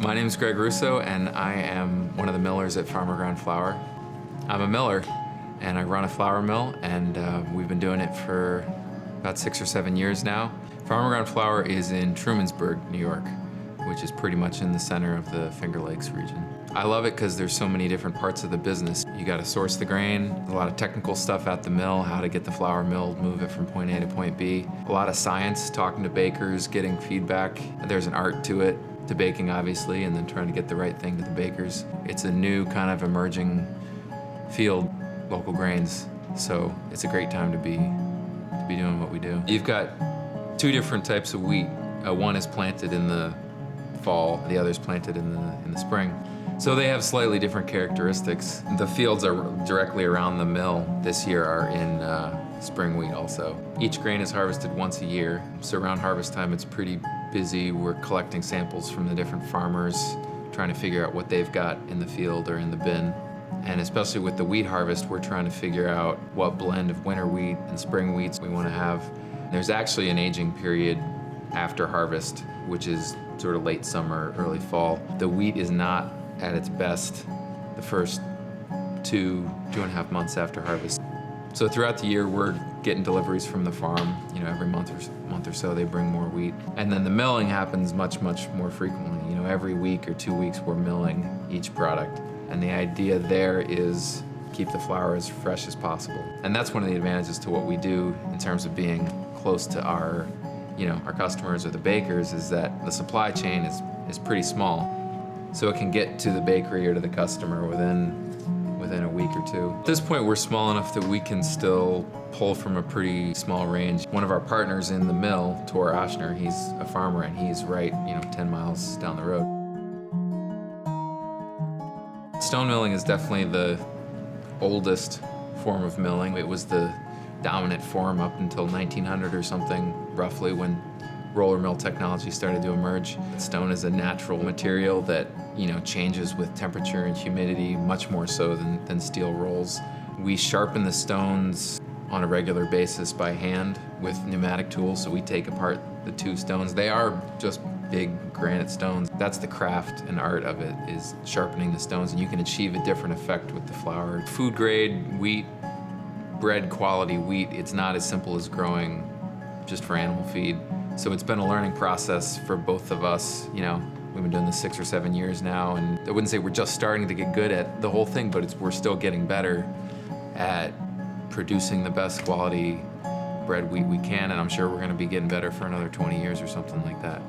My name is Greg Russo, and I am one of the millers at Farmer Ground Flour. I'm a miller, and I run a flour mill, and we've been doing it for about 6 or 7 years now. Farmer Ground Flour is in Trumansburg, New York, which is pretty much in the center of the Finger Lakes region. I love it because there's so many different parts of the business. You got to source the grain, a lot of technical stuff at the mill, how to get the flour milled, move it from point A to point B. A lot of science, talking to bakers, getting feedback. There's an art to it, to baking obviously, and then trying to get the right thing to the bakers. It's a new kind of emerging field, local grains, so it's a great time to be doing what we do. You've got 2 different types of wheat. One is planted in the fall, the other is planted in the spring. So they have slightly different characteristics. The fields are directly around the mill this year are in spring wheat also. Each grain is harvested once a year, so around harvest time it's pretty busy. We're collecting samples from the different farmers, trying to figure out what they've got in the field or in the bin. And especially with the wheat harvest, we're trying to figure out what blend of winter wheat and spring wheats we want to have. There's actually an aging period after harvest, which is sort of late summer, early fall. The wheat is not at its best the first 2.5 months after harvest. So throughout the year, we're getting deliveries from the farm. You know, every month or so they bring more wheat. And then the milling happens much more frequently. You know, every week or 2 weeks we're milling each product. And the idea there is keep the flour as fresh as possible. And that's one of the advantages to what we do in terms of being close to our customers or the bakers, is that the supply chain is pretty small. So it can get to the bakery or to the customer within a week or 2. At this point, we're small enough that we can still pull from a pretty small range. One of our partners in the mill, Tor Oshner, he's a farmer, and he's right, 10 miles down the road. Stone milling is definitely the oldest form of milling. It was the dominant form up until 1900 or something, roughly, when roller mill technology started to emerge. Stone is a natural material that changes with temperature and humidity much more so than steel rolls. We sharpen the stones on a regular basis by hand with pneumatic tools, so we take apart the 2 stones. They are just big granite stones. That's the craft and art of it, is sharpening the stones, and you can achieve a different effect with the flour. Food grade wheat, bread quality wheat, it's not as simple as growing just for animal feed. So it's been a learning process for both of us. We've been doing this 6 or 7 years now, and I wouldn't say we're just starting to get good at the whole thing, but we're still getting better at producing the best quality bread wheat we can, and I'm sure we're gonna be getting better for another 20 years or something like that.